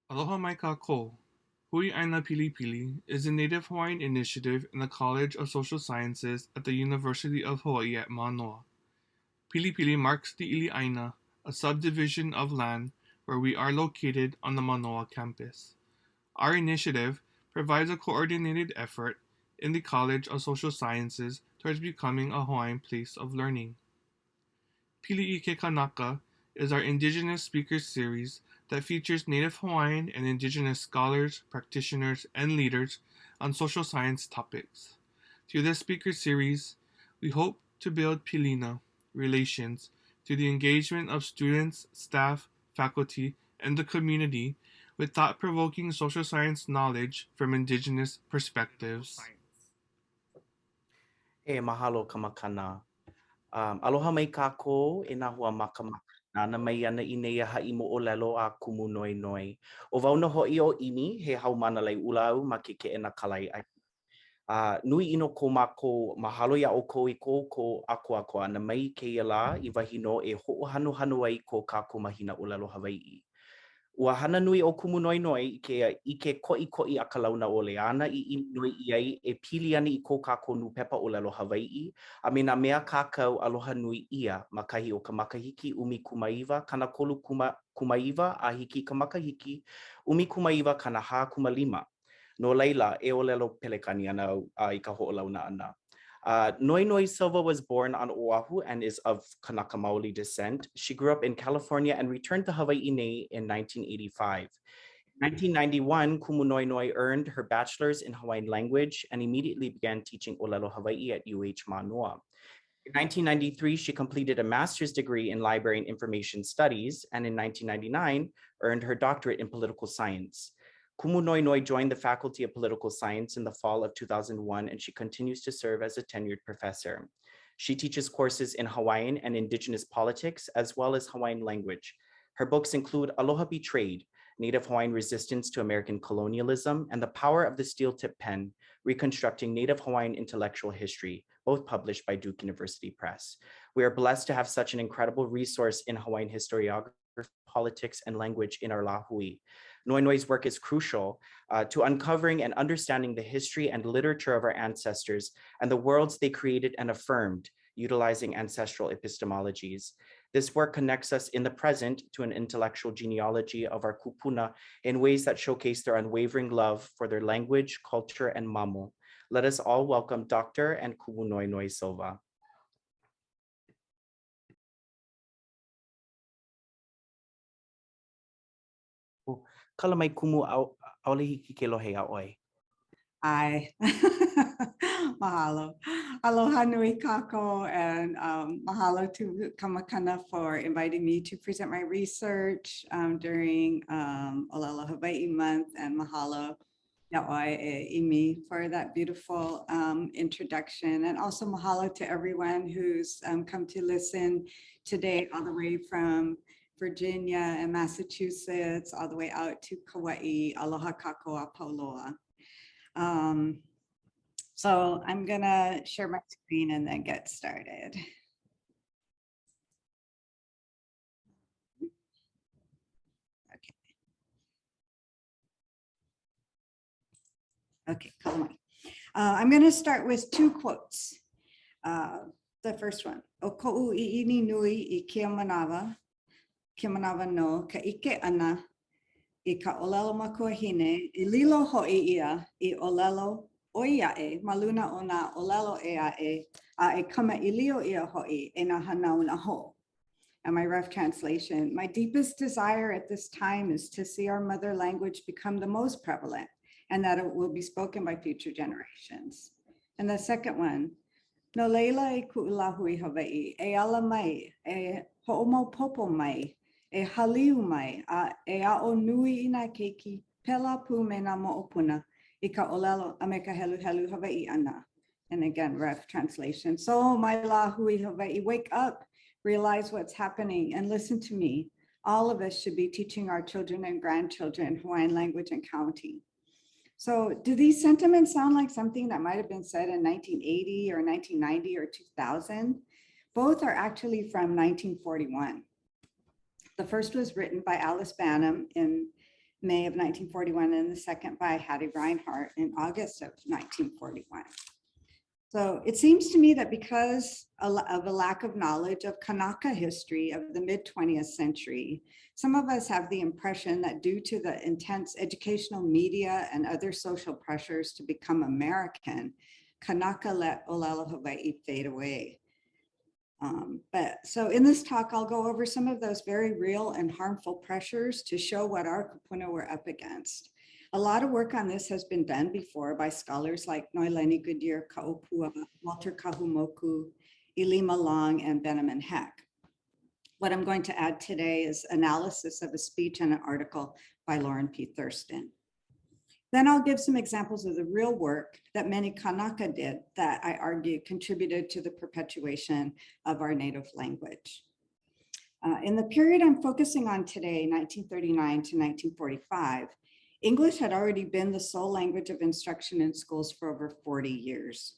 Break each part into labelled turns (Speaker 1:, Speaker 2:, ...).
Speaker 1: Aloha mai kākou. Hui aina Pili Pili is a Native Hawaiian initiative in the College of Social Sciences at the University of Hawaii at Manoa. Pili Pili marks the Ili Aina, a subdivision of land where we are located on the Manoa campus. Our initiative provides a coordinated effort in the College of Social Sciences towards becoming a Hawaiian place of learning. Pili Ike Kanaka is our Indigenous Speakers series that features Native Hawaiian and Indigenous scholars, practitioners, and leaders on social science topics. Through this speaker series, we hope to build Pilina relations through the engagement of students, staff, faculty, and the community with thought-provoking social science knowledge from Indigenous perspectives.
Speaker 2: E mahalo ka makana. Aloha mai kākou e nā hua makamaka. Nāna mai ana I nei aha I mo ʻŌlelo a kumu Noenoe. O wau na hoʻi o imi he haumana lai ulau ma ke na kalai ai. Nui ino ko mākou mahalo ia o ko I ko ako ana mai ke la I wahino e hoʻohanu ai ko kākou mahina ʻŌlelo Hawaiʻi. Ua hana nui o kumu Noenoe I ke koʻi a ka launa o Leana I nui iai e pili ana I ko kākou nūpepa ʻŌlelo Hawaiʻi a me nā mea kākau aloha nui ia ma kahi o ka makahiki umi kumaiwa kana kolu kumaiwa a hiki ka makahiki umi kumaiwa kana hā kumalima. No laila e ʻŌlelo pelekani ana I ka hoʻolauna ana. Noenoe Silva was born on Oahu and is of Kanaka Maoli descent. She grew up in California and returned to Hawaii in 1985. In 1991, Kumu Noenoe earned her bachelor's in Hawaiian language and immediately began teaching ʻŌlelo Hawaii at UH Manoa. In 1993, she completed a master's degree in library and information studies, and in 1999, earned her doctorate in political science. Kumu Noenoe joined the Faculty of Political Science in the fall of 2001, and she continues to serve as a tenured professor. She teaches courses in Hawaiian and Indigenous politics, as well as Hawaiian language. Her books include Aloha Betrayed, Native Hawaiian Resistance to American Colonialism, and The Power of the Steel Tip Pen, Reconstructing Native Hawaiian Intellectual History, both published by Duke University Press. We are blessed to have such an incredible resource in Hawaiian historiography, politics, and language in our lahui. Noenoe's work is crucial to uncovering and understanding the history and literature of our ancestors and the worlds they created and affirmed, utilizing ancestral epistemologies. This work connects us in the present to an intellectual genealogy of our kūpuna in ways that showcase their unwavering love for their language, culture, and mamo. Let us all welcome Dr. and Kumu Noenoe Silva. Kala mai kumu aole hiki ke lohe a oi.
Speaker 3: Ai. Mahalo. Aloha nui kākou, and mahalo to Kamakana for inviting me to present my research during ʻŌlelo Hawaii month, and mahalo Ya'oi e Imi for that beautiful introduction, and also mahalo to everyone who's come to listen today all the way from Virginia and Massachusetts, all the way out to Kauai. Aloha kākou a Pauloa. So I'm gonna share my screen and then get started. Okay, I'm gonna start with two quotes. The first one, o ko'u i'ini nui I kia manawa no ka ike ana I ka ʻŌlelo makuahine I lilo ho'i ia I ʻŌlelo oiaʻe maluna o nā ʻŌlelo eaʻe a e kama I lio ia ho'i e nā hanau na ho. And my rough translation, my deepest desire at this time is to see our mother language become the most prevalent and that it will be spoken by future generations. And the second one, no leila e ku'ulahui Hawaii, e ala mai, e ho'omaopopo mai, e haliu mai, e a'o nui I nā keiki, pela pu me nā mo'opuna, I ka ʻŌlelo a me ka helu Hawaii ana. And again, rough translation. So my lahui Hawaii, wake up, realize what's happening and listen to me. All of us should be teaching our children and grandchildren Hawaiian language and counting. So do these sentiments sound like something that might have been said in 1980 or 1990 or 2000? Both are actually from 1941. The first was written by Alice Bannum in May of 1941, and the second by Hattie Reinhardt in August of 1941. So it seems to me that because of a lack of knowledge of Kanaka history of the mid-20th century, some of us have the impression that due to the intense educational media and other social pressures to become American, Kanaka let ʻŌlelo Hawaii fade away. But so in this talk, I'll go over some of those very real and harmful pressures to show what our kūpuna were up against. A lot of work on this has been done before by scholars like Noeleni Goodyear, Kaopua, Walter Kahumoku, Ilima Long, and Benjamin Heck. What I'm going to add today is analysis of a speech and an article by Lorrin P. Thurston. Then I'll give some examples of the real work that many Kanaka did that I argue contributed to the perpetuation of our native language. In the period I'm focusing on today, 1939 to 1945, English had already been the sole language of instruction in schools for over 40 years.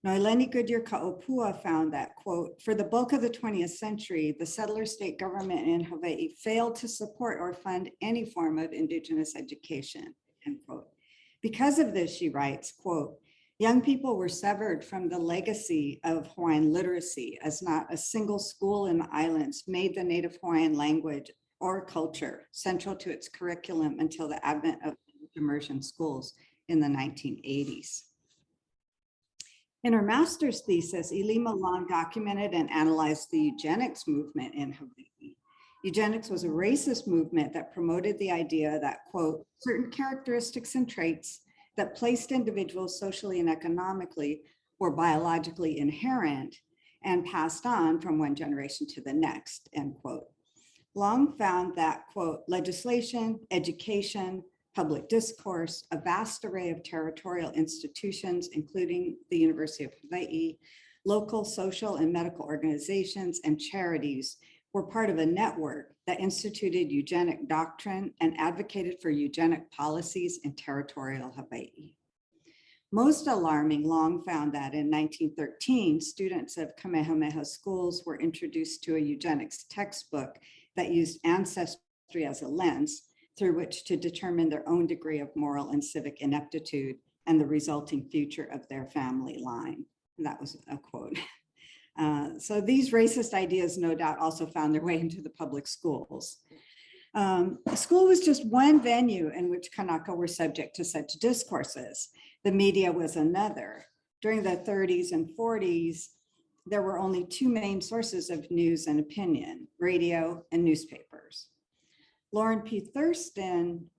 Speaker 3: Noeleni Goodyear Kaopua found that, quote, for the bulk of the 20th century, the settler state government in Hawaii failed to support or fund any form of indigenous education, end quote. Because of this, she writes, quote, young people were severed from the legacy of Hawaiian literacy, as not a single school in the islands made the native Hawaiian language or culture central to its curriculum until the advent of immersion schools in the 1980s. In her master's thesis, Ilima Long documented and analyzed the eugenics movement in Hawaii. Eugenics was a racist movement that promoted the idea that, quote, certain characteristics and traits that placed individuals socially and economically were biologically inherent and passed on from one generation to the next, end quote. Long found that, quote, legislation, education, public discourse, a vast array of territorial institutions, including the University of Hawaii, local social and medical organizations, and charities were part of a network that instituted eugenic doctrine and advocated for eugenic policies in territorial Hawaii. Most alarming, Long found that in 1913, students of Kamehameha schools were introduced to a eugenics textbook that used ancestry as a lens through which to determine their own degree of moral and civic ineptitude and the resulting future of their family line. And that was a quote. So these racist ideas, no doubt, also found their way into the public schools. School was just one venue in which Kanaka were subject to such discourses. The media was another. During the 30s and 40s, there were only two main sources of news and opinion, radio and newspapers. Lorrin P. Thurston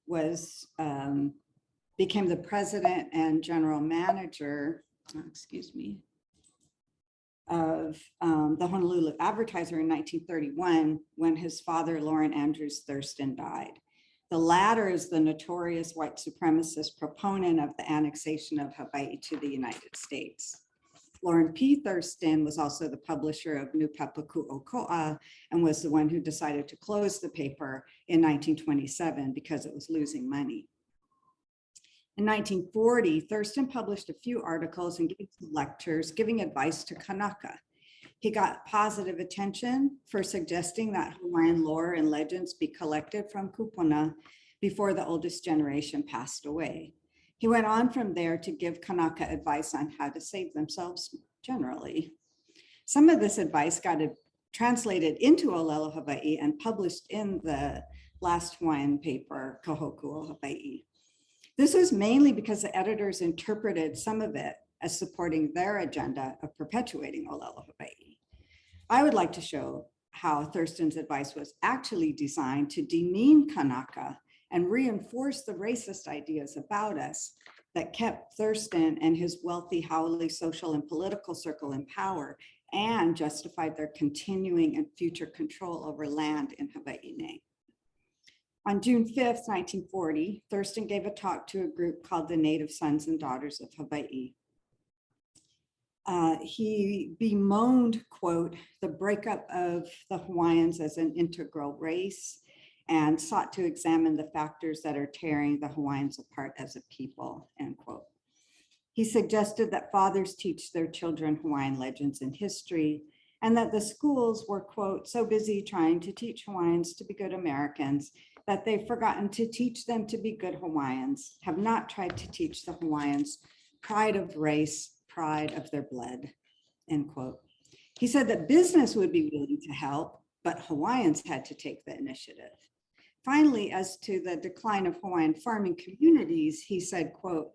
Speaker 3: became the president and general manager, of the Honolulu Advertiser in 1931 when his father, Lorrin Andrews Thurston, died. The latter is the notorious white supremacist proponent of the annexation of Hawaii to the United States. Lorrin P. Thurston was also the publisher of nūpepa kūʻokoʻa and was the one who decided to close the paper in 1927 because it was losing money. In 1940, Thurston published a few articles and gave some lectures giving advice to Kanaka. He got positive attention for suggesting that Hawaiian lore and legends be collected from kūpuna before the oldest generation passed away. He went on from there to give Kanaka advice on how to save themselves generally. Some of this advice got translated into ʻŌlelo Hawaii and published in the last Hawaiian paper, Hoku O Hawaii. This was mainly because the editors interpreted some of it as supporting their agenda of perpetuating ʻŌlelo Hawaii. I would like to show how Thurston's advice was actually designed to demean Kanaka and reinforce the racist ideas about us that kept Thurston and his wealthy haole social and political circle in power and justified their continuing and future control over land in Hawaii. On June 5th, 1940, Thurston gave a talk to a group called the Native Sons and Daughters of Hawaii. He bemoaned, quote, the breakup of the Hawaiians as an integral race and sought to examine the factors that are tearing the Hawaiians apart as a people, end quote. He suggested that fathers teach their children Hawaiian legends and history, and that the schools were, quote, so busy trying to teach Hawaiians to be good Americans that they've forgotten to teach them to be good Hawaiians, have not tried to teach the Hawaiians pride of race, pride of their blood, end quote. He said that business would be willing to help, but Hawaiians had to take the initiative. Finally, as to the decline of Hawaiian farming communities, he said, quote,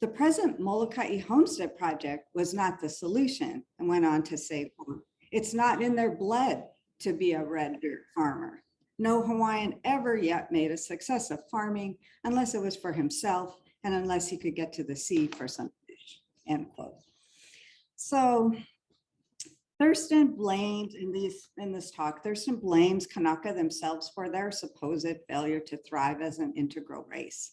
Speaker 3: "The present Molokai homestead project was not the solution," and went on to say, quote, "It's not in their blood to be a red dirt farmer. No Hawaiian ever yet made a success of farming unless it was for himself and unless he could get to the sea for some fish," end quote. So Thurston blamed, in this talk, Thurston blames Kanaka themselves for their supposed failure to thrive as an integral race.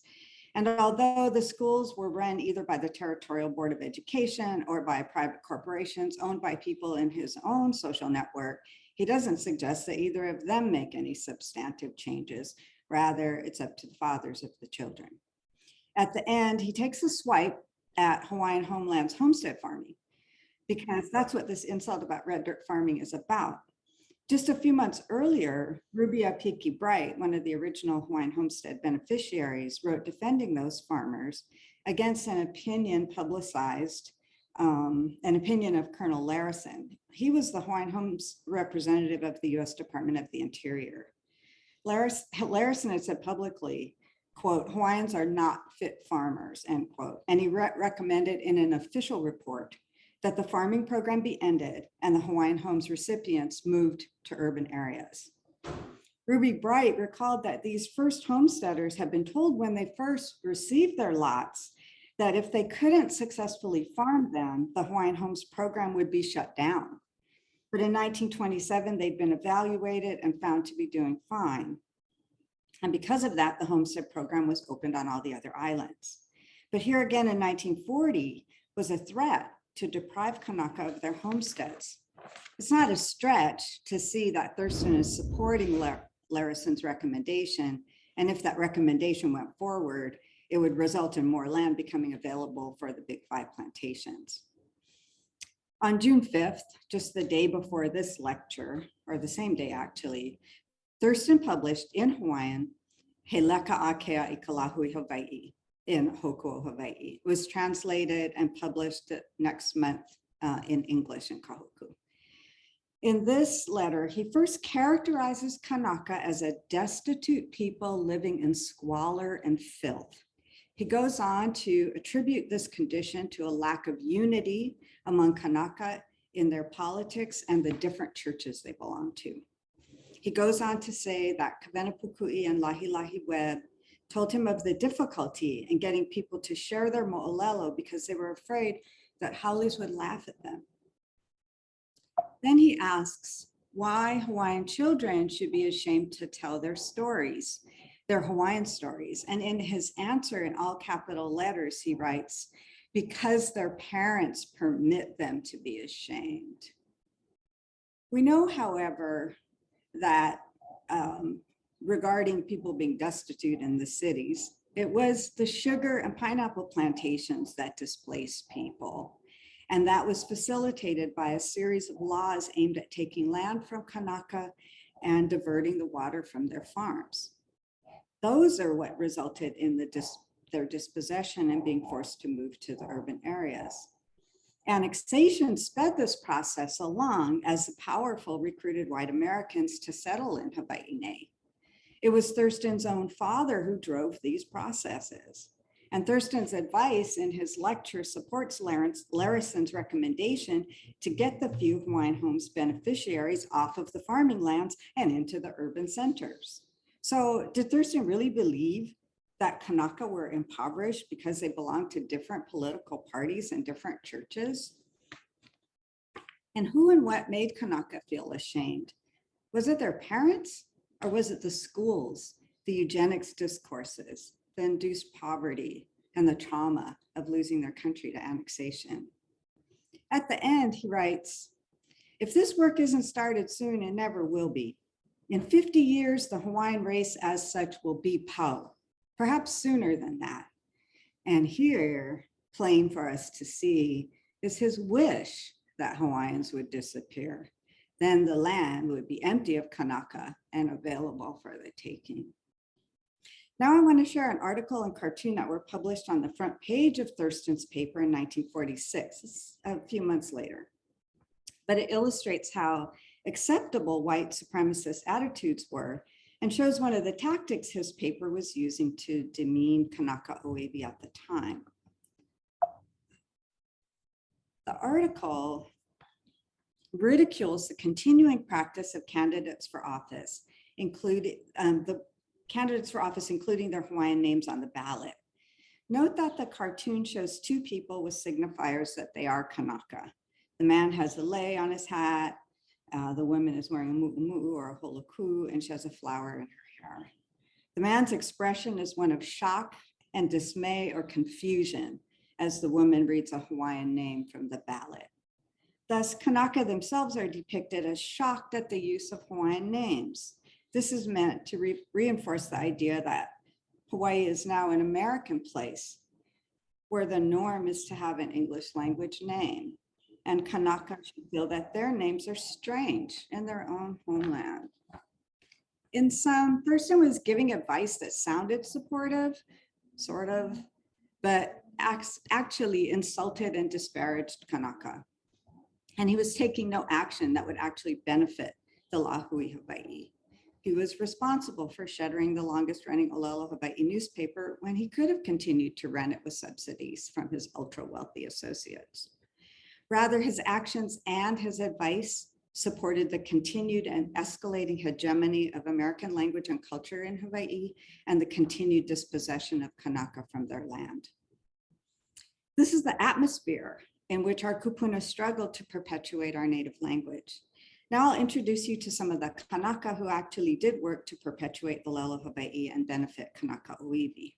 Speaker 3: And although the schools were run either by the Territorial Board of Education or by private corporations owned by people in his own social network, he doesn't suggest that either of them make any substantive changes. Rather, it's up to the fathers of the children. At the end, he takes a swipe at Hawaiian homeland's homestead farming, because that's what this insult about red dirt farming is about. Just a few months earlier, Rubia Piki Bright, one of the original Hawaiian homestead beneficiaries, wrote defending those farmers against an opinion publicized, an opinion of Colonel Larrison. He was the Hawaiian Homes representative of the US Department of the Interior. Larrison had said publicly, quote, "Hawaiians are not fit farmers," end quote. And he recommended in an official report that the farming program be ended and the Hawaiian Homes recipients moved to urban areas. Ruby Bright recalled that these first homesteaders had been told when they first received their lots that if they couldn't successfully farm them, the Hawaiian Homes program would be shut down. But in 1927, they'd been evaluated and found to be doing fine. And because of that, the homestead program was opened on all the other islands. But here again in 1940 was a threat to deprive Kanaka of their homesteads. It's not a stretch to see that Thurston is supporting Larrison's recommendation. And if that recommendation went forward, it would result in more land becoming available for the Big Five plantations. On June 5th, just the day before this lecture, or the same day actually, Thurston published in Hawaiian, He leka akea I Kalahui Hawaii, in Hoku O Hawaii. It was translated and published next month in English in Kahoku. In this letter, he first characterizes Kanaka as a destitute people living in squalor and filth. He goes on to attribute this condition to a lack of unity among Kanaka in their politics and the different churches they belong to. He goes on to say that Kawena Pukui and Lahi Webb told him of the difficulty in getting people to share their ʻŌlelo because they were afraid that haoles would laugh at them. Then he asks why Hawaiian children should be ashamed to tell their stories, their Hawaiian stories. And in his answer in all capital letters, he writes, because their parents permit them to be ashamed. We know, however, that regarding people being destitute in the cities, it was the sugar and pineapple plantations that displaced people. And that was facilitated by a series of laws aimed at taking land from Kanaka and diverting the water from their farms. Those are what resulted in their dispossession and being forced to move to the urban areas. Annexation sped this process along as the powerful recruited white Americans to settle in Hawaii. It was Thurston's own father who drove these processes. And Thurston's advice in his lecture supports Larrison's recommendation to get the few Hawaiian Homes beneficiaries off of the farming lands and into the urban centers. So did Thurston really believe that Kanaka were impoverished because they belonged to different political parties and different churches? And who and what made Kanaka feel ashamed? Was it their parents? Or was it the schools, the eugenics discourses, the induced poverty, and the trauma of losing their country to annexation? At the end, he writes, if this work isn't started soon, it never will be. In 50 years, the Hawaiian race as such will be pau, perhaps sooner than that. And here, plain for us to see, is his wish that Hawaiians would disappear. Then the land would be empty of Kanaka and available for the taking. Now I want to share an article and cartoon that were published on the front page of Thurston's paper in 1946, it's a few months later. But it illustrates how acceptable white supremacist attitudes were and shows one of the tactics his paper was using to demean Kānaka Saved at the time. The article ridicules the continuing practice of candidates for office, including their Hawaiian names on the ballot. Note that the cartoon shows two people with signifiers that they are Kanaka. The man has a lei on his hat. The woman is wearing a mu'umu or a holoku, and she has a flower in her hair. The man's expression is one of shock and dismay or confusion as the woman reads a Hawaiian name from the ballot. Thus, Kanaka themselves are depicted as shocked at the use of Hawaiian names. This is meant to reinforce the idea that Hawaii is now an American place where the norm is to have an English language name. And Kanaka should feel that their names are strange in their own homeland. In sum, Thurston was giving advice that sounded supportive, sort of, but actually insulted and disparaged Kanaka. And he was taking no action that would actually benefit the Lahui Hawaii. He was responsible for shuttering the longest running ʻŌlelo Hawaii newspaper when he could have continued to run it with subsidies from his ultra wealthy associates. Rather, his actions and his advice supported the continued and escalating hegemony of American language and culture in Hawaii and the continued dispossession of Kanaka from their land. This is the atmosphere in which our kūpuna struggled to perpetuate our native language. Now I'll introduce you to some of the Kanaka who actually did work to perpetuate ʻŌlelo Hawaii and benefit Kānaka Saved.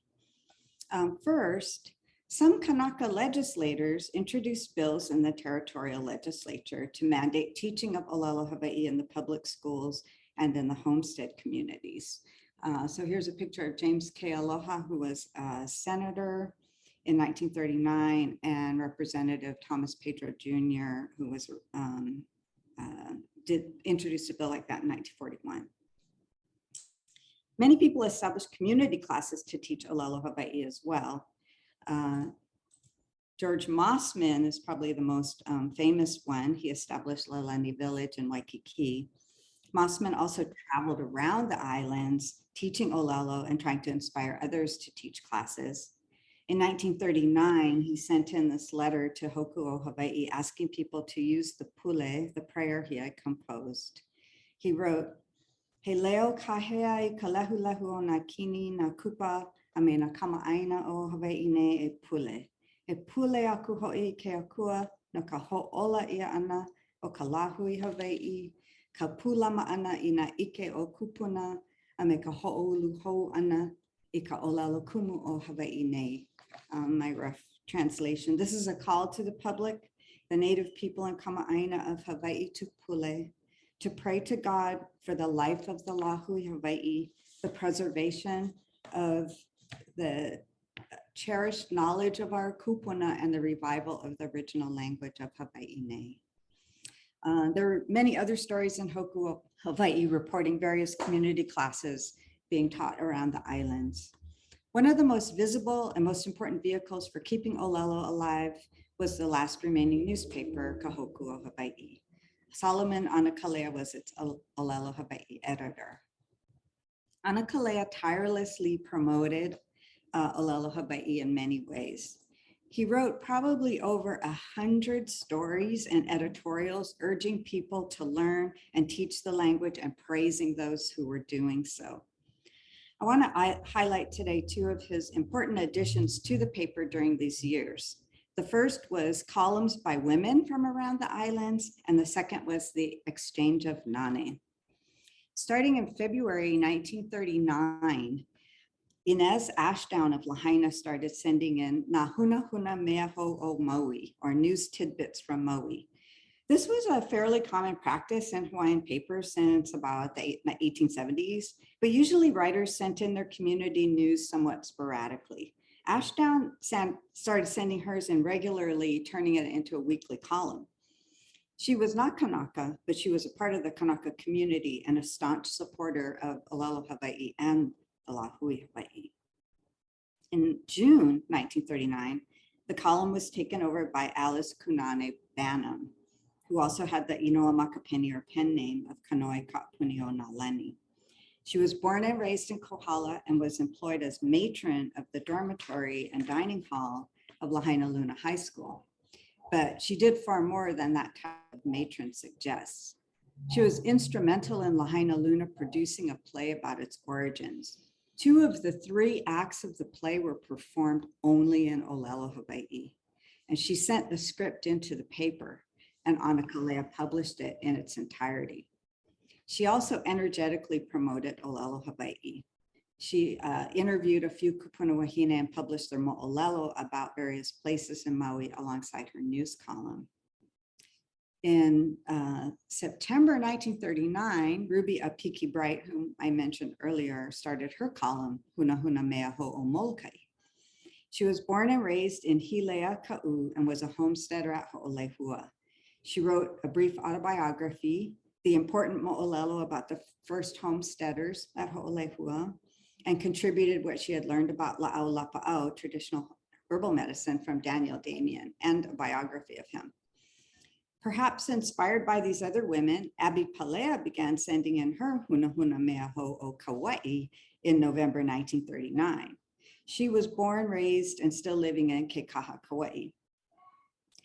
Speaker 3: First, some Kanaka legislators introduced bills in the territorial legislature to mandate teaching of ʻŌlelo Hawaii in the public schools and in the homestead communities. So here's a picture of James K. Aloha, who was a senator in 1939, and Representative Thomas Pedro Jr., who was introduced a bill like that in 1941. Many people established community classes to teach ʻŌlelo Hawaii as well. George Mossman is probably the most famous one. He established Lalani Village in Waikiki. Mossman also traveled around the islands teaching ʻŌlelo and trying to inspire others to teach classes. In 1939, he sent in this letter to Hoku O Hawaii asking people to use the pule, the prayer he had composed. He wrote, "He leo kaheai ka lehulehu o nā kini nā kupa a me nā kamaaina o Hawaii nei e pule. E pule aku hoi ke akua no ka ho'ola ia ana o ka lahui Hawaii, ka pulama ana I nā ike o kūpuna a me ka ho'olu hou ana I ka ʻŌlelo kumu o Hawaii nei." My rough translation. This is a call to the public, the native people in Kama'aina of Hawaii to Pule, to pray to God for the life of the Lahui Hawaii, the preservation of the cherished knowledge of our kūpuna and the revival of the original language of Hawaii nei. There are many other stories in Hoku O Hawaii reporting various community classes being taught around the islands. One of the most visible and most important vehicles for keeping ʻŌlelo alive was the last remaining newspaper, Ka Hoku O Hawaii. Solomon Anakalea was its ʻŌlelo Hawaii editor. Anakalea tirelessly promoted ʻŌlelo Hawaii in many ways. He wrote probably over 100 stories and editorials urging people to learn and teach the language and praising those who were doing so. I want to highlight today two of his important additions to the paper during these years. The first was columns by women from around the islands, and the second was the exchange of Nane. Starting in February 1939, Inez Ashdown of Lahaina started sending in Nā Huna Huna Mea Hou o Maui, or news tidbits from Maui. This was a fairly common practice in Hawaiian papers since about the 1870s, but usually writers sent in their community news somewhat sporadically. Ashdown started sending hers in regularly, turning it into a weekly column. She was not Kanaka, but she was a part of the Kanaka community and a staunch supporter of ʻŌlelo Hawaii and Oahu, Hawaii. In June 1939, the column was taken over by Alice Kunane Banham, who also had the Inoa Makapeni or pen name of Kanoe Kapunio Naleni. She was born and raised in Kohala and was employed as matron of the dormitory and dining hall of Lahaina Luna High School. But she did far more than that type of matron suggests. She was instrumental in Lahaina Luna producing a play about its origins. 2 of the 3 acts of the play were performed only in ʻŌlelo, Hawaii. And she sent the script into the paper, and Anakalea published it in its entirety. She also energetically promoted ʻŌlelo, Hawaii. She interviewed a few kūpuna wahine and published their mo'olelo about various places in Maui alongside her news column. In September 1939, Ruby Apiki Bright, whom I mentioned earlier, started her column, Huna Huna Mea Ho'o Molokai. She was born and raised in Hilea Ka'u and was a homesteader at Ho'olehua. She wrote a brief autobiography, The Important Mo'olelo, about the first homesteaders at Ho'olehua, and contributed what she had learned about La'au Lapa'au, traditional herbal medicine, from Daniel Damian, and a biography of him. Perhaps inspired by these other women, Abby Palea began sending in her Huna Huna Mea Ho'o Kauai in November 1939. She was born, raised, and still living in Kekaha, Kauai.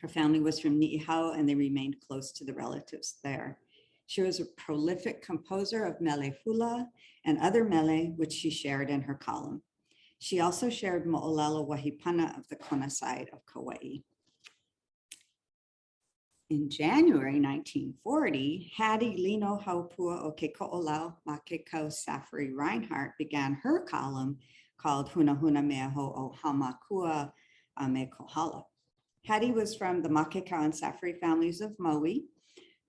Speaker 3: Her family was from Ni'ihau, and they remained close to the relatives there. She was a prolific composer of mele hula and other mele, which she shared in her column. She also shared mo'olelo wahipana of the Kona side of Kauai. In January 1940, Hattie Lino Haupua o ke Ko'olau Makekau Safari Reinhardt began her column called Huna Huna Mea Ho'o Hamakua Me Kohala. Hattie was from the Makekau and Safari families of Maui.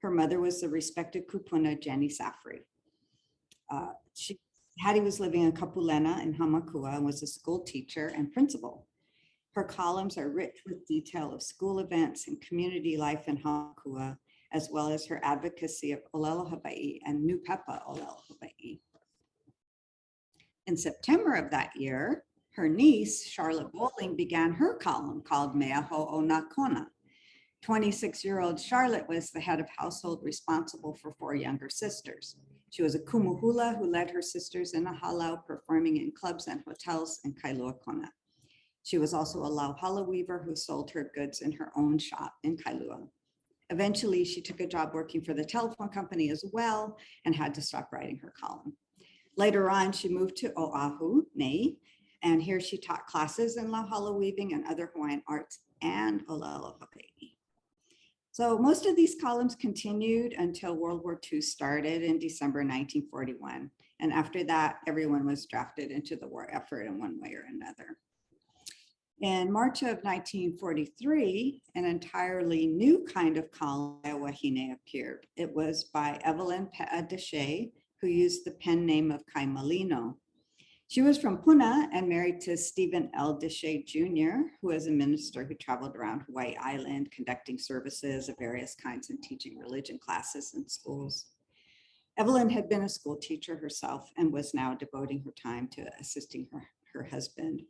Speaker 3: Her mother was the respected kūpuna Jenny Safari. Hattie was living in Kapulena in Hamakua and was a school teacher and principal. Her columns are rich with detail of school events and community life in Hamakua, as well as her advocacy of ʻŌlelo Hawaii and nūpepa ʻŌlelo Hawaii. In September of that year, her niece, Charlotte Bowling, began her column called Mea Ho'o Nakona. 26-year-old Charlotte was the head of household responsible for 4 younger sisters. She was a kumuhula who led her sisters in a halau, performing in clubs and hotels in Kailua Kona. She was also a lauhala weaver who sold her goods in her own shop in Kailua. Eventually, she took a job working for the telephone company as well and had to stop writing her column. Later on, she moved to Oahu, Nei, and here she taught classes in lauhala weaving and other Hawaiian arts and ʻŌlelo Hawaii. So most of these columns continued until World War II started in December 1941. And after that, everyone was drafted into the war effort in one way or another. In March of 1943, an entirely new kind of column by wahine appeared. It was by Evelyn Pe'a Deshay, who used the pen name of Kai Malino. She was from Puna and married to Stephen L. Deshay Jr., who was a minister who traveled around Hawaii Island, conducting services of various kinds and teaching religion classes in schools. Evelyn had been a school teacher herself and was now devoting her time to assisting her husband.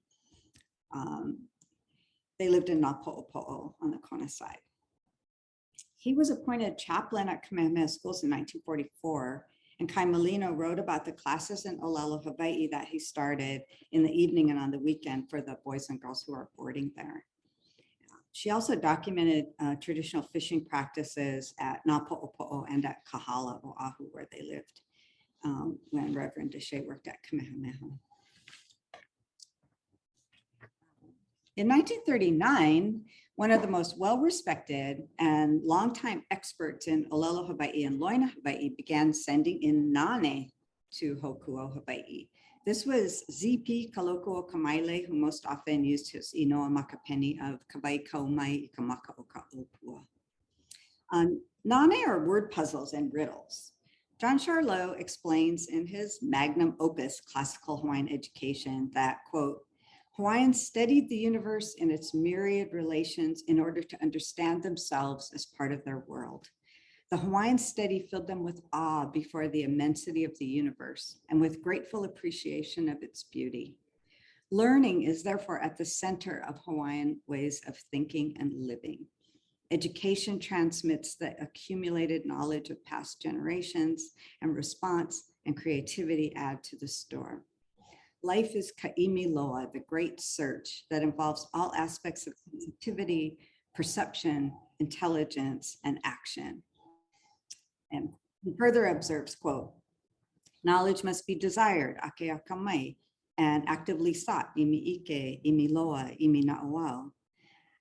Speaker 3: They lived in Napo'opo'o on the Kona side. He was appointed chaplain at Kamehameha schools in 1944, and Kai Malino wrote about the classes in ʻŌlelo Hawaii that he started in the evening and on the weekend for the boys and girls who are boarding there. She also documented traditional fishing practices at Napo'opo'o and at Kahala, Oahu, where they lived when Reverend Deshay worked at Kamehameha. In 1939, one of the most well-respected and longtime experts in ʻŌlelo Hawaii and loina Hawaii began sending in Nane to Hoku O Hawaii. This was ZP Kalokuo Kamaile, who most often used his inoa makapeni of Kawai Kaumai I Kamaka o Ka'opua. Nane are word puzzles and riddles. John Charlot explains in his magnum opus, Classical Hawaiian Education, that, quote, Hawaiians studied the universe in its myriad relations in order to understand themselves as part of their world. The Hawaiian study filled them with awe before the immensity of the universe and with grateful appreciation of its beauty. Learning is therefore at the center of Hawaiian ways of thinking and living. Education transmits the accumulated knowledge of past generations, and response and creativity add to the store. Life is ka'imi loa, the great search that involves all aspects of sensitivity, perception, intelligence, and action. And he further observes, quote, knowledge must be desired, ake akamai, and actively sought, imi ike, imi loa, imi na'oau.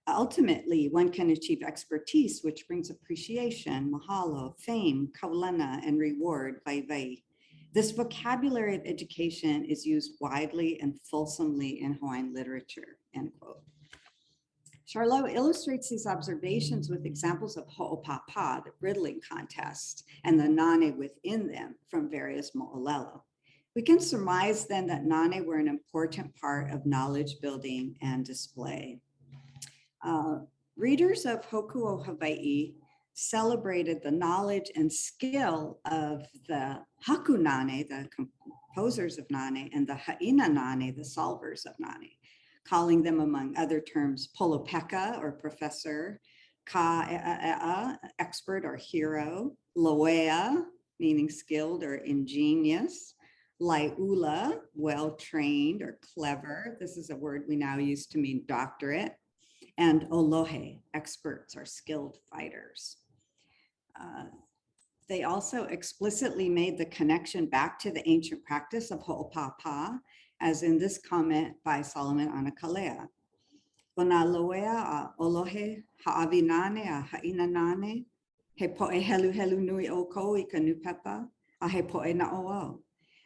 Speaker 3: Ultimately, one can achieve expertise, which brings appreciation, mahalo, fame, kaulana, and reward, vai. This vocabulary of education is used widely and fulsomely in Hawaiian literature, end quote. Charlot illustrates these observations with examples of ho'opapa, the riddling contest, and the nane within them from various mo'olelo. We can surmise then that nane were an important part of knowledge building and display. Readers of Hoku O Hawaii celebrated the knowledge and skill of the haku nane, the composers of nane, and the ha'ina nane, the solvers of nane, calling them, among other terms, polopeka or professor, ka'e'a, expert or hero, loea, meaning skilled or ingenious, laiula, well-trained or clever. This is a word we now use to mean doctorate, and olohe, experts or skilled fighters. They also explicitly made the connection back to the ancient practice of ho'opapa, as in this comment by Solomon Anakalea. Ona loea a olohe ha'avi nane a ha'ina nane, he po'e helu nui o ko I ka nūpepa, a he po'e na o.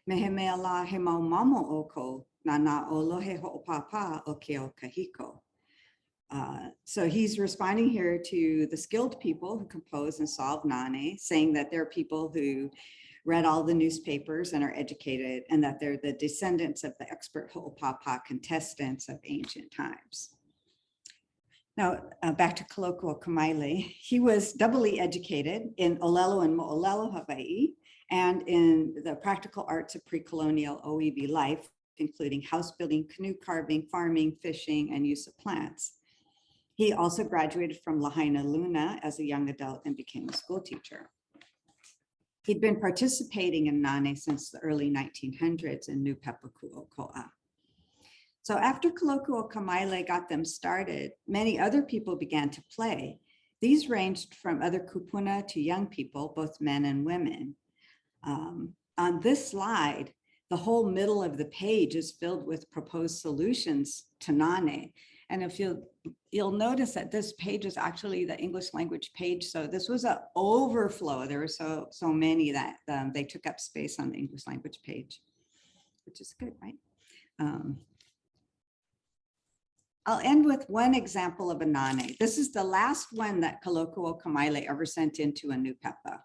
Speaker 3: Me he mea la he maumamo o ko, na olohe ho'opapa o ke o kahiko. So he's responding here to the skilled people who compose and solve nane, saying that they're people who read all the newspapers and are educated, and that they're the descendants of the expert ho'opapa contestants of ancient times. Now, back to Koloko Kamaile. He was doubly educated in ʻŌlelo and mo'olelo Hawaii, and in the practical arts of pre-colonial Oiwi life, including house building, canoe carving, farming, fishing, and use of plants. He also graduated from Lahaina Luna as a young adult and became a school teacher. He'd been participating in Nane since the early 1900s in nūpepa ku'oko'a. So after Koloko Kamaile got them started, many other people began to play. These ranged from other kūpuna to young people, both men and women. On this slide, the whole middle of the page is filled with proposed solutions to Nane. And if you'll notice that this page is actually the English language page. So this was an overflow. There were so many that they took up space on the English language page, which is good, right? I'll end with one example of a nane. This is the last one that Koloko Kamaile ever sent into a nūpepa.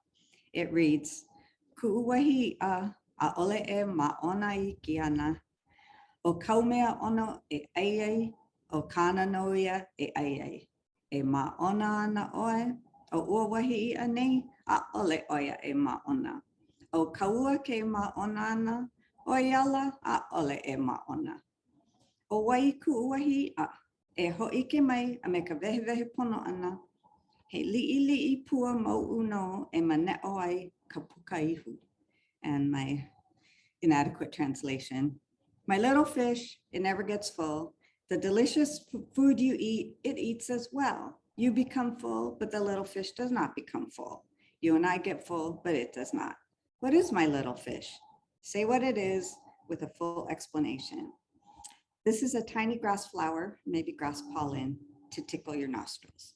Speaker 3: It reads, Ku'uwahi a ole e ma'ona I ki ana, o kaumea ono e aiai, o kana noia e aiai, e ma'ona ana oe, o uawahi I anei, a ole oia e ma'ona. O kaua ke ma'ona ana, o iala a ole e ma'ona. O wai ku'uwahi a, e ho'ike mai a me ka wehewehe pono ana, he li'i pua mau'u no e mane'o ai ka pukaihu. And my inadequate translation, my little fish, it never gets full. The delicious food you eat, it eats as well. You become full, but the little fish does not become full. You and I get full, but it does not. What is my little fish? Say what it is with a full explanation. This is a tiny grass flower, maybe grass pollen, to tickle your nostrils.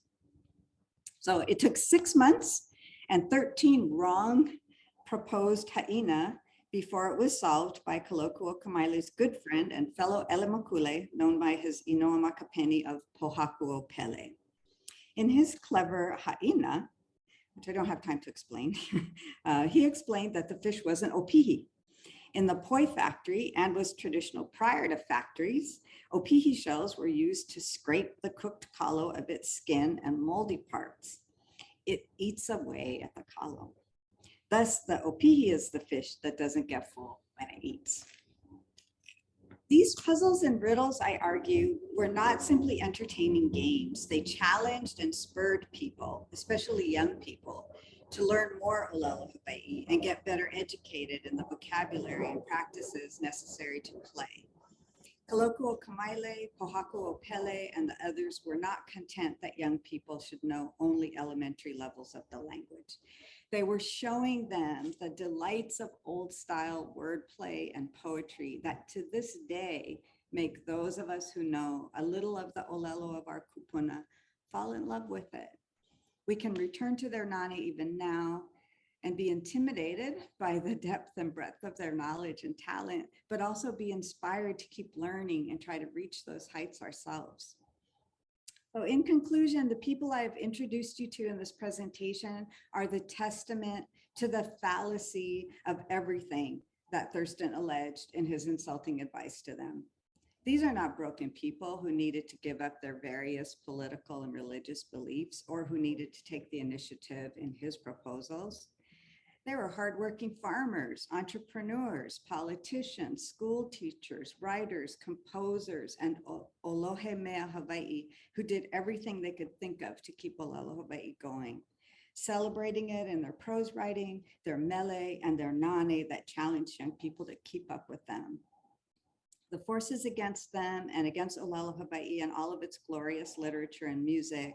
Speaker 3: So it took 6 months and 13 wrong proposed ha'ina before it was solved by Koloko Kamaile's good friend and fellow Elemakule, known by his Inoa Makapeni of Pohaku o Pele. In his clever ha'ina, which I don't have time to explain, he explained that the fish was an opihi. In the poi factory, and was traditional prior to factories, opihi shells were used to scrape the cooked kalo of its skin and moldy parts. it eats away at the kalo. Thus, the opihi is the fish that doesn't get full when it eats. These puzzles and riddles, I argue, were not simply entertaining games. They challenged and spurred people, especially young people, to learn more ʻŌlelo Hawaii and get better educated in the vocabulary and practices necessary to play. Kaloku o Kamaile, Pohaku o Pele, and the others were not content that young people should know only elementary levels of the language. They were showing them the delights of old style wordplay and poetry that to this day make those of us who know a little of the ʻŌlelo of our kūpuna fall in love with it. We can return to their Nane even now and be intimidated by the depth and breadth of their knowledge and talent, but also be inspired to keep learning and try to reach those heights ourselves. So in conclusion, the people I've introduced you to in this presentation are the testament to the fallacy of everything that Thurston alleged in his insulting advice to them. These are not broken people who needed to give up their various political and religious beliefs or who needed to take the initiative in his proposals. They were hardworking farmers, entrepreneurs, politicians, school teachers, writers, composers, and ʻŌlohe mea Hawaii who did everything they could think of to keep ʻŌlelo Hawaii going, celebrating it in their prose writing, their mele, and their nane that challenged young people to keep up with them. The forces against them and against ʻŌlelo Hawaii and all of its glorious literature and music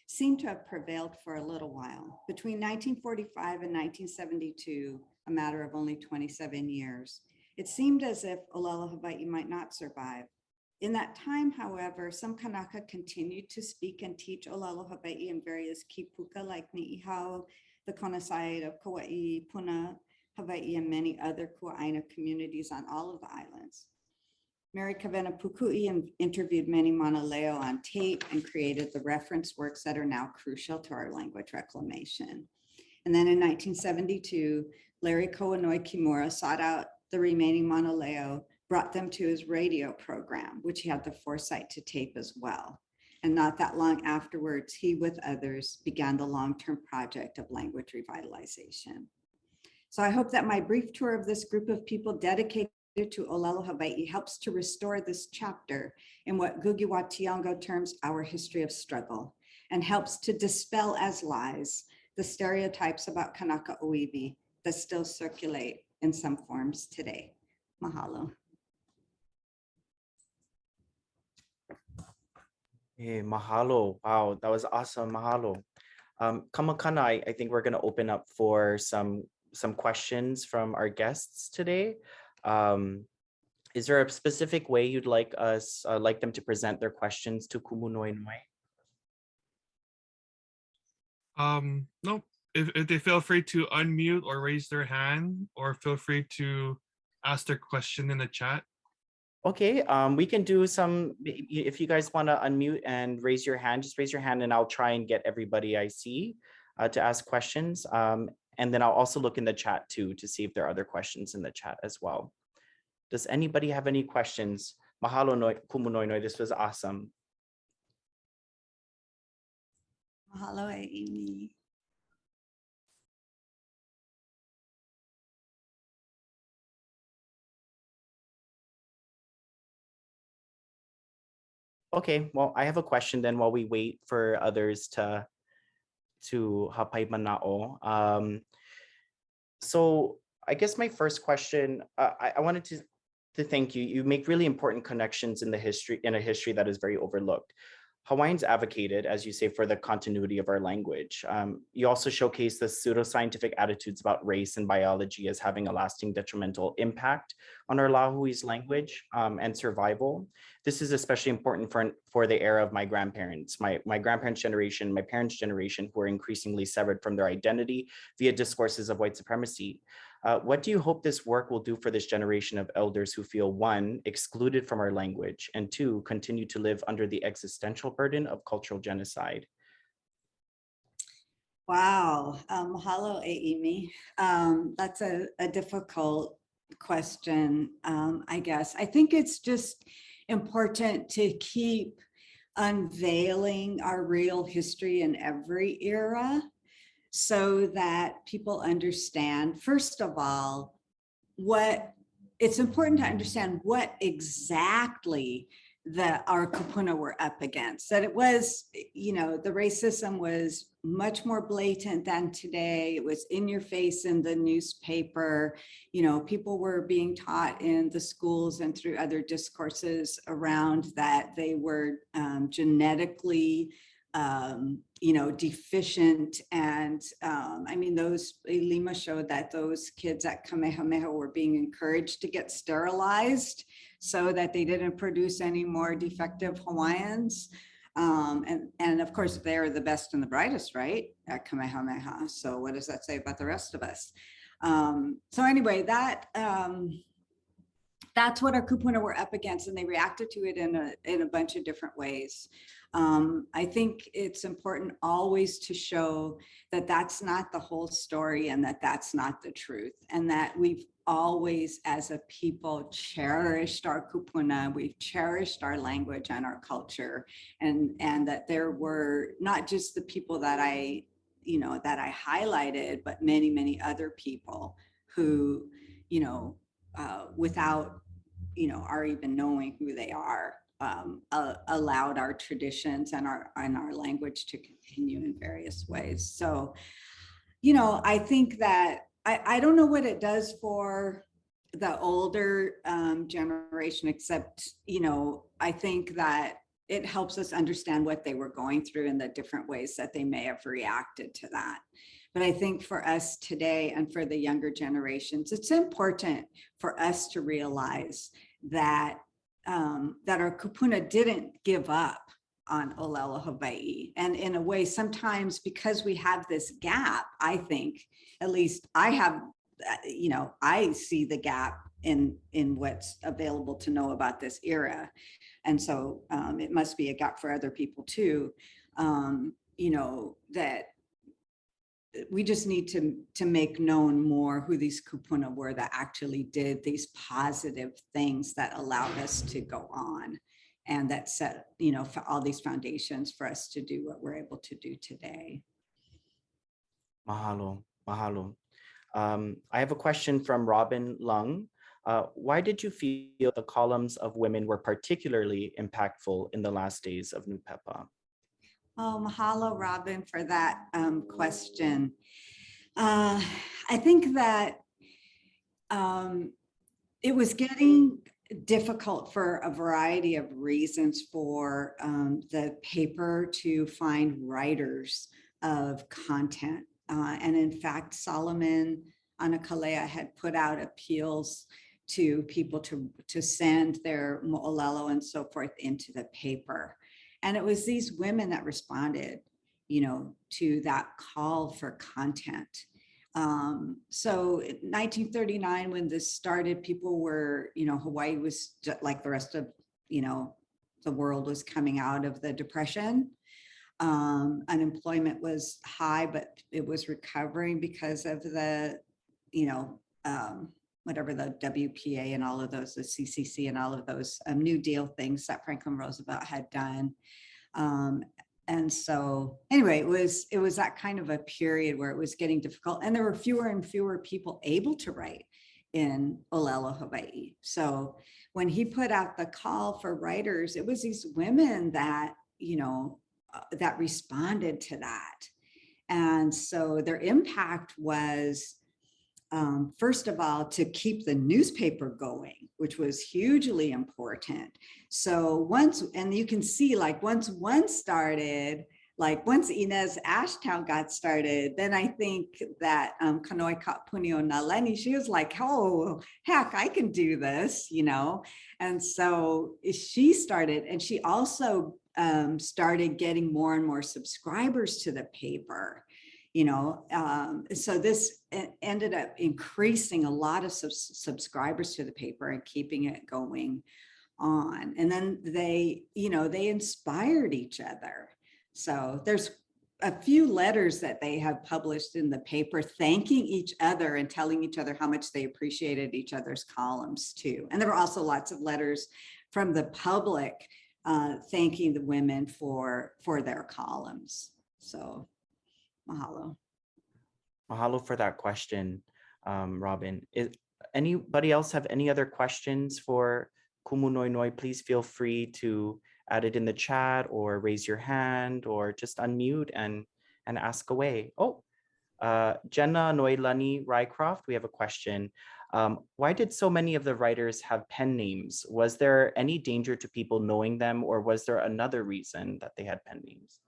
Speaker 3: seem to have prevailed for a little while. Between 1945 and 1972, a matter of only 27 years, it seemed as if ʻŌlelo Hawaii might not survive. In that time, however, some Kanaka continued to speak and teach ʻŌlelo Hawaii in various kipuka like Ni'ihau, the Kona side of Kauai, Puna, Hawaii, and many other Kuaina communities on all of the islands. Mary Kawena Pukui interviewed many mana leo on tape and created the reference works that are now crucial to our language reclamation. And then in 1972, Larry Kimura sought out the remaining mana leo, brought them to his radio program, which he had the foresight to tape as well. And not that long afterwards, he with others began the long-term project of language revitalization. So I hope that my brief tour of this group of people dedicated to ʻŌlelo Hawaii helps to restore this chapter in what Gugiwa Tiongo terms our history of struggle and helps to dispel as lies the stereotypes about Kanaka Oiwi that still circulate in some forms today. Mahalo.
Speaker 2: Hey, mahalo. Wow, that was awesome. Mahalo. Kamakana, I think we're going to open up for some questions from our guests today. Is there a specific way you'd like them to present their questions to Kumu Noenoe?
Speaker 1: No, if they feel free to unmute or raise their hand, or feel free to ask their question in the chat.
Speaker 2: Okay, we can do some, if you guys want to unmute and raise your hand, just raise your hand and I'll try and get everybody I see to ask questions. And then I'll also look in the chat too to see if there are other questions in the chat as well. Does anybody have any questions? Mahalo Kumu Noenoe, this was awesome.
Speaker 3: Mahalo Aimee.
Speaker 2: Okay, well, I have a question then while we wait for others to hapai mana'o. So I guess my first question, I wanted to thank you. You make really important connections in a history that is very overlooked. Hawaiians advocated, as you say, for the continuity of our language. You also showcase the pseudoscientific attitudes about race and biology as having a lasting detrimental impact on our Lahui's language and survival. This is especially important for the era of my grandparents, my grandparents' generation, my parents' generation, who are increasingly severed from their identity via discourses of white supremacy. What do you hope this work will do for this generation of elders who feel, one, excluded from our language, and two, continue to live under the existential burden of cultural genocide?
Speaker 3: Wow, mahalo Aimee. That's a difficult question, I guess. I think it's just important to keep unveiling our real history in every era. so that people understand, first of all, it's important to understand what exactly our kūpuna were up against. That it was, the racism was much more blatant than today. It was in your face in the newspaper. People were being taught in the schools and through other discourses around that they were genetically deficient. And those Lima showed that those kids at Kamehameha were being encouraged to get sterilized so that they didn't produce any more defective Hawaiians. And of course, they're the best and the brightest, right, at Kamehameha. So what does that say about the rest of us? So anyway, that's what our kūpuna were up against, and they reacted to it in a bunch of different ways. I think it's important always to show that that's not the whole story and that that's not the truth, and that we've always, as a people, cherished our kūpuna, we've cherished our language and our culture, and that there were not just the people that I highlighted, but many, many other people who, without, our even knowing who they are, allowed our traditions and our language to continue in various ways. So, I think that I don't know what it does for the older generation, except, I think that it helps us understand what they were going through and the different ways that they may have reacted to that. But I think for us today and for the younger generations, it's important for us to realize that our kūpuna didn't give up on ʻŌlelo Hawaii. And in a way, sometimes because we have this gap, I think, at least I have, I see the gap in what's available to know about this era. And so it must be a gap for other people too, that we just need to make known more who these kūpuna were that actually did these positive things that allowed us to go on, and that set, for all these foundations for us to do what we're able to do today.
Speaker 2: Mahalo, mahalo. I have a question from Robin Lung. Why did you feel the columns of women were particularly impactful in the last days of nūpepa?
Speaker 3: Oh, mahalo, Robin, for that question. I think that it was getting difficult for a variety of reasons for the paper to find writers of content. And in fact, Solomon Anakalea had put out appeals to people to send their mo'olelo and so forth into the paper. And it was these women that responded, to that call for content. So in 1939, when this started, people were, Hawaii was just like the rest of, the world was coming out of the Depression. Unemployment was high, but it was recovering because of the, whatever the WPA and all of those, the CCC and all of those New Deal things that Franklin Roosevelt had done. And so anyway, it was that kind of a period where it was getting difficult, and there were fewer and fewer people able to write in ʻŌlelo Hawaii. So when he put out the call for writers, it was these women that, that responded to that. And so their impact was, first of all, to keep the newspaper going, which was hugely important. So and you can see, like, once one started, like once Inez Ashtown got started, then I think that Kanoe Kapunio Naleni, she was like, oh, heck, I can do this, And so she started, and she also started getting more and more subscribers to the paper. So this ended up increasing a lot of subscribers to the paper and keeping it going on. And then they inspired each other. So there's a few letters that they have published in the paper thanking each other and telling each other how much they appreciated each other's columns too. And there were also lots of letters from the public thanking the women for their columns. So mahalo.
Speaker 2: Mahalo for that question, Robin. Anybody else have any other questions for Kumu Noenoe? Please feel free to add it in the chat or raise your hand or just unmute and ask away. Oh, Jenna Noelani Rycroft, we have a question. Why did so many of the writers have pen names? Was there any danger to people knowing them, or was there another reason that they had pen names?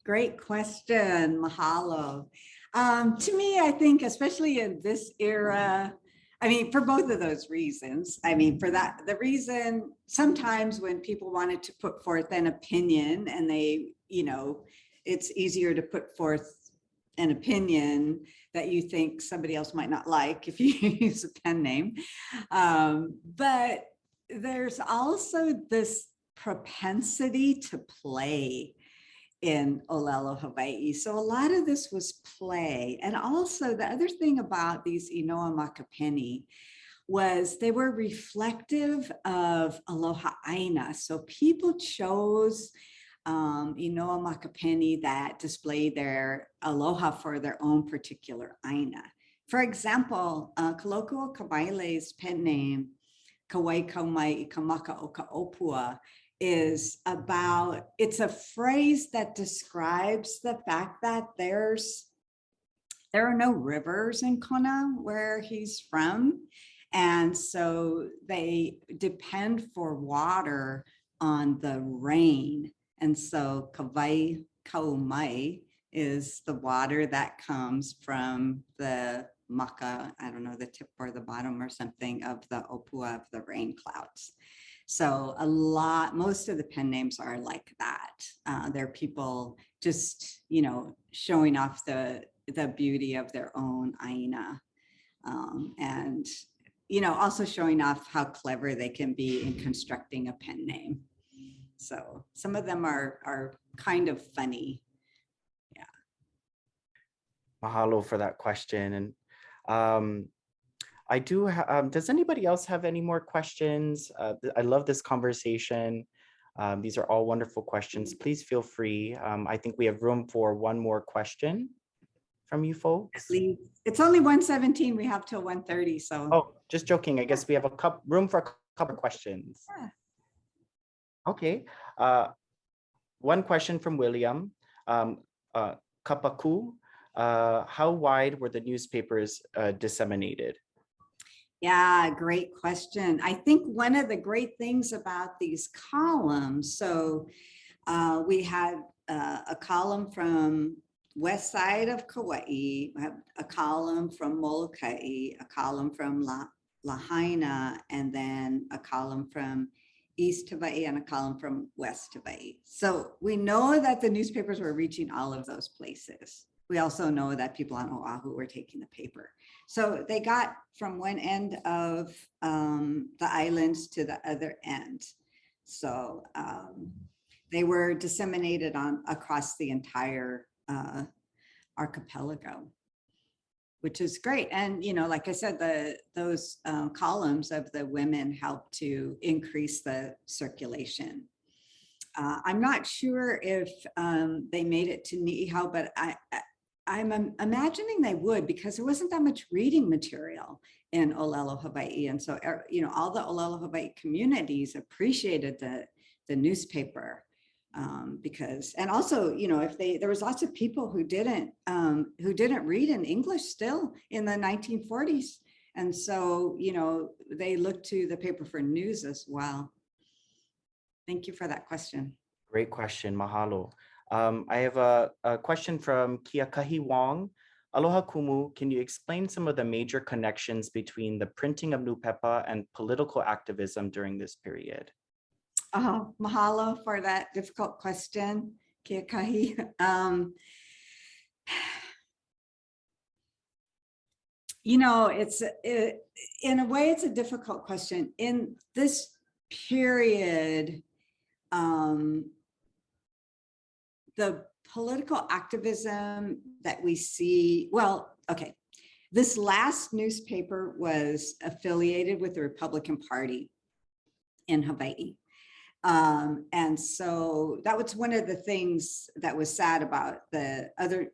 Speaker 3: Great question, mahalo. To me, I think, especially in this era, I mean, for both of those reasons, I mean, for that, the reason sometimes when people wanted to put forth an opinion and they, you know, it's easier to put forth an opinion that you think somebody else might not like if you use a pen name. But there's also this propensity to play in ʻŌlelo Hawaii. So a lot of this was play. And also the other thing about these inoa makapeni was they were reflective of aloha aina. So people chose inoa makapeni that display their aloha for their own particular aina. For example, Kaloko Kabaile's pen name, Kawai Kaumai I Kamaka o ka Opua, is about, it's a phrase that describes the fact that there are no rivers in Kona where he's from. And so they depend for water on the rain. And so kawai kaumai is the water that comes from the maka, I don't know, the tip or the bottom or something of the opua of the rain clouds. So most of the pen names are like that. They're people just, you know, showing off the beauty of their own aina. And, you know, also showing off how clever they can be in constructing a pen name. So some of them are kind of funny. Yeah.
Speaker 2: Mahalo for that question. And I do, does anybody else have any more questions? I love this conversation. These are all wonderful questions. Please feel free. I think we have room for one more question from you folks.
Speaker 3: It's only 1:17. We have till 1:30. So.
Speaker 2: Oh, just joking. I guess we have room for a couple of questions.
Speaker 3: Yeah.
Speaker 2: Okay. One question from William. Kapaku, how wide were the newspapers disseminated?
Speaker 3: Yeah, great question. I think one of the great things about these columns, so we had a column from west side of Kauai, we have a column from Molokai, a column from Lahaina, and then a column from East Hawaii and a column from West Hawaii. So we know that the newspapers were reaching all of those places. We also know that people on Oahu were taking the paper. So they got from one end of the islands to the other end. So they were disseminated across the entire archipelago, which is great. And, you know, like I said, those columns of the women helped to increase the circulation. I'm not sure if they made it to Ni'ihau, but I'm imagining they would, because there wasn't that much reading material in ʻŌlelo Hawaii. And so, you know, all the ʻŌlelo Hawaii communities appreciated the newspaper because, and also, you know, there was lots of people who didn't read in English still in the 1940s. And so, you know, they looked to the paper for news as well. Thank you for that question.
Speaker 2: Great question, mahalo. I have a question from Kiakahi Wong. Aloha Kumu, can you explain some of the major connections between the printing of nūpepa and political activism during this period?
Speaker 3: Oh, mahalo for that difficult question, Kiakahi. You know, in a way, it's a difficult question. In this period, the political activism that we see, well, okay, this last newspaper was affiliated with the Republican Party in Hawaii. And so that was one of the things that was sad about the other,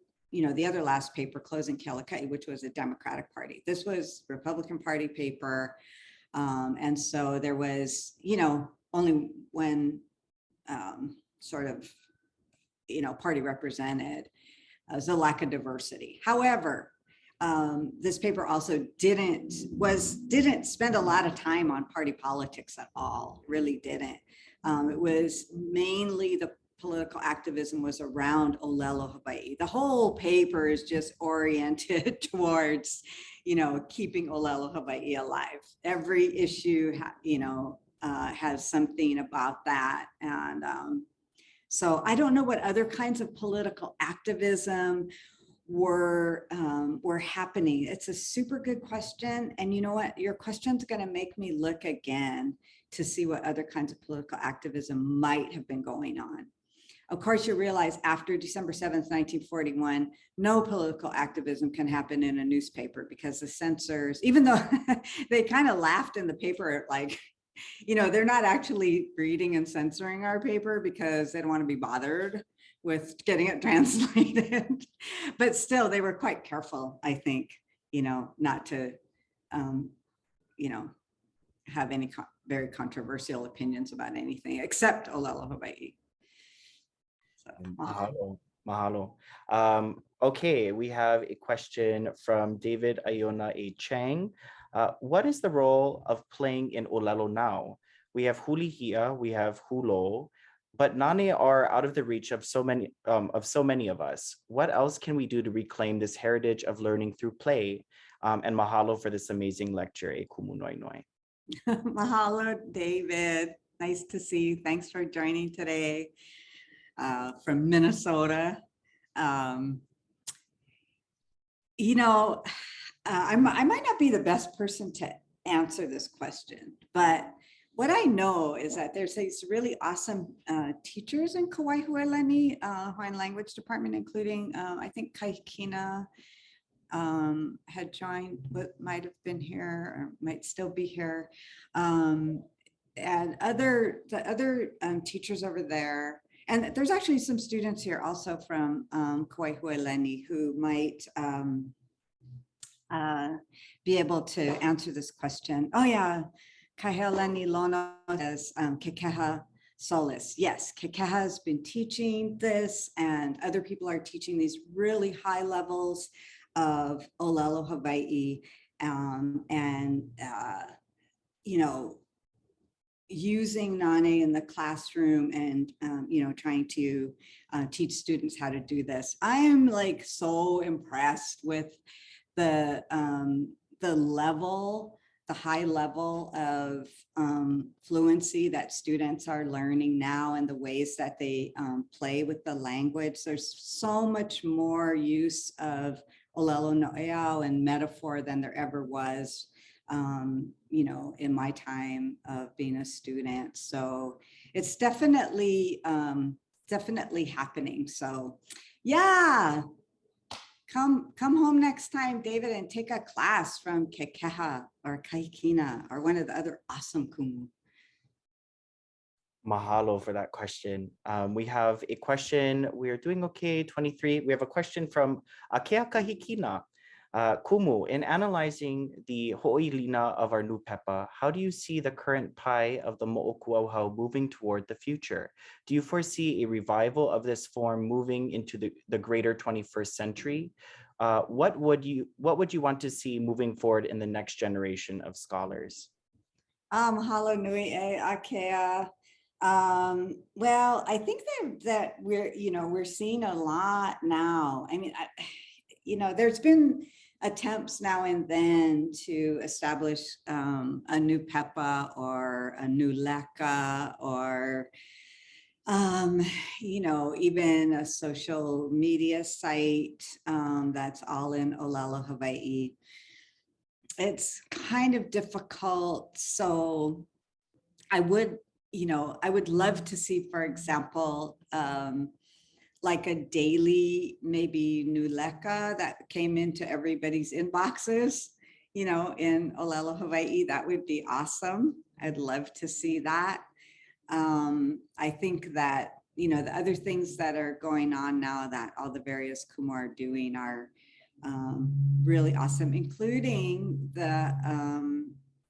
Speaker 3: the other last paper, Closing Kealakai, which was a Democratic Party. This was Republican Party paper. And so there was, only when sort of, party represented, was a lack of diversity. However, this paper also didn't spend a lot of time on party politics at all, really didn't. It was mainly the political activism was around ʻŌlelo Hawaii. The whole paper is just oriented towards, keeping ʻŌlelo Hawaii alive. Every issue, has something about that. And so I don't know what other kinds of political activism were happening. It's a super good question. And you know what? Your question's going to make me look again to see what other kinds of political activism might have been going on. Of course, you realize after December 7th, 1941, no political activism can happen in a newspaper because the censors, even though they kind of laughed in the paper, like, they're not actually reading and censoring our paper because they don't want to be bothered with getting it translated. But still, they were quite careful, I think, not to, have any very controversial opinions about anything except ʻŌlelo Hawaii. So,
Speaker 2: Mahalo. Okay, we have a question from David Iona A. Chang. What is the role of playing in ʻŌlelo now? We have hulihia, we have hulo, but Nane are out of the reach of so many of us. What else can we do to reclaim this heritage of learning through play? And mahalo for this amazing lecture, e kumu Noenoe.
Speaker 3: Mahalo, David. Nice to see you. Thanks for joining today from Minnesota. I might not be the best person to answer this question, but what I know is that there's these really awesome teachers in Kauai Hueleni, Hawaiian language department, including I think Kaikina had joined, but might have been here or might still be here. And the other teachers over there. And there's actually some students here also from Kauai Hueleni who might be able to answer this question. Oh yeah, Kaheleni Lono says Kekeha Solis. Yes, Kekeha has been teaching this and other people are teaching these really high levels of ʻŌlelo Hawaii using Nane in the classroom and, trying to teach students how to do this. I am like so impressed with the high level of fluency that students are learning now and the ways that they play with the language. There's so much more use of ʻŌlelo noʻeau and metaphor than there ever was in my time of being a student. So it's definitely happening. So yeah, come home next time, David, and take a class from Kekeha or Kaikina or one of the other awesome kumu.
Speaker 2: Mahalo for that question. We have a question. We're doing okay, 23. We have a question from Keaka Hikina. Kumu, in analyzing the hoʻoilina of our nūpepa, how do you see the current pai of the moʻokuauhau moving toward the future? Do you foresee a revival of this form moving into the greater 21st century? What would you want to see moving forward in the next generation of scholars?
Speaker 3: Mahalo nui e Akea. Well, I think that we're seeing a lot now. I mean, there's been attempts now and then to establish a nūpepa or a nūleka or even a social media site that's all in ʻŌlelo Hawaii. It's kind of difficult. So I would love to see, for example, like a daily, maybe nūleka that came into everybody's inboxes, in ʻŌlelo Hawaii. That would be awesome. I'd love to see that. I think that, you know, the other things that are going on now that all the various kumu are doing are really awesome, including the,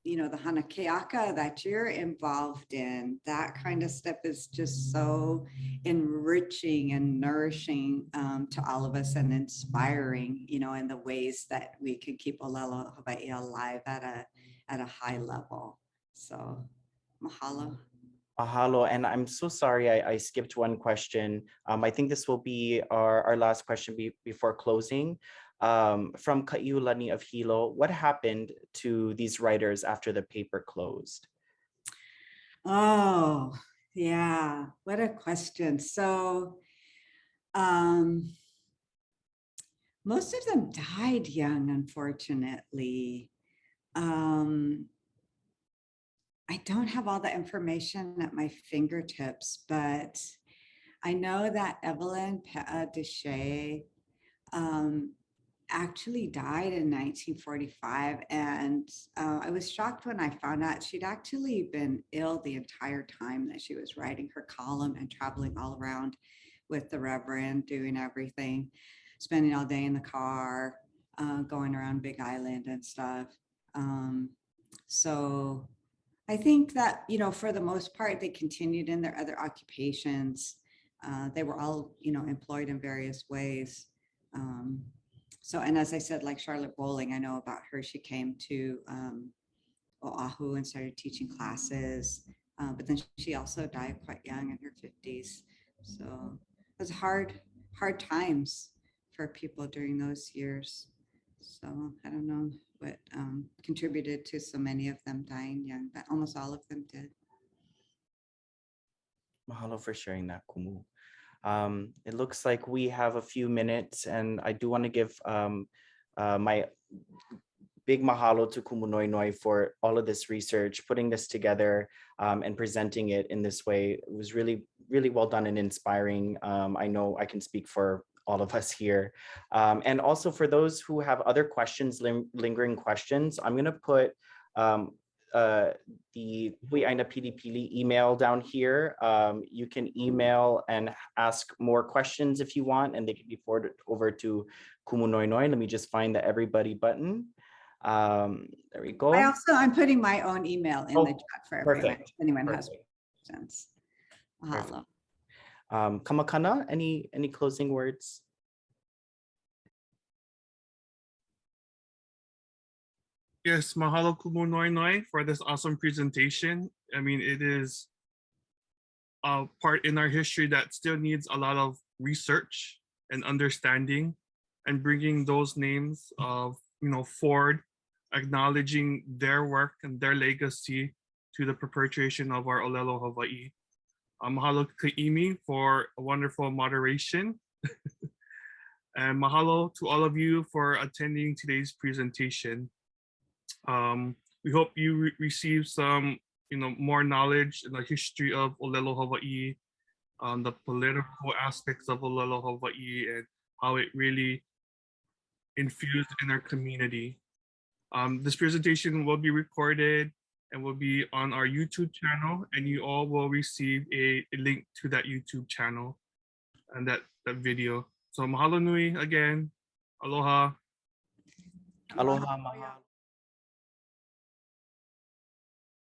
Speaker 3: you know, the Hanakeaka that you're involved in. That kind of stuff is just so enriching and nourishing to all of us and inspiring, you know, in the ways that we can keep ʻŌlelo Hawaii alive at a high level. So mahalo.
Speaker 2: Mahalo, and I'm so sorry I skipped one question. I think this will be our last question before closing. From Kaiulani of Hilo, what happened to these writers after the paper closed?
Speaker 3: Oh, yeah, what a question. So most of them died young, unfortunately. I don't have all the information at my fingertips, but I know that Evelyn Pe'a Deshay actually died in 1945. And I was shocked when I found out she'd actually been ill the entire time that she was writing her column and traveling all around with the Reverend, doing everything, spending all day in the car, going around Big Island and stuff. So I think that, you know, for the most part, they continued in their other occupations. They were all, you know, employed in various ways. So, and as I said, like Charlotte Bowling, I know about her. She came to Oahu and started teaching classes, but then she also died quite young in her 50s. So it was hard times for people during those years. So I don't know what contributed to so many of them dying young, but almost all of them did.
Speaker 2: Mahalo for sharing that, Kumu. It looks like we have a few minutes, and I do want to give my big mahalo to Kumu Noenoe for all of this research, putting this together and presenting it in this way. It was really, really well done and inspiring. I know I can speak for all of us here. And also for those who have other questions, lingering questions, I'm going to put the Hui'aina Pili email down here. You can email and ask more questions if you want, and they can be forwarded over to Kumu Noenoe. Let me just find the everybody button. There we go.
Speaker 3: I'm putting my own email in the chat for everyone.
Speaker 2: Perfect.
Speaker 3: If anyone has questions. Mahalo.
Speaker 2: Kamakana, any closing words?
Speaker 1: Yes, mahalo Kumu Noenoe for this awesome presentation. I mean, it is a part in our history that still needs a lot of research and understanding, and bringing those names of, you know, forward, acknowledging their work and their legacy to the perpetuation of our ʻŌlelo Hawaii. Mahalo Ka'imi for a wonderful moderation. And mahalo to all of you for attending today's presentation. We hope you receive some, you know, more knowledge in the history of ʻŌlelo Hawaii, the political aspects of ʻŌlelo Hawaii, and how it really infused in our community. This presentation will be recorded and will be on our YouTube channel, and you all will receive a link to that YouTube channel and that video. So mahalo nui again. Aloha.
Speaker 2: Aloha, mahalo.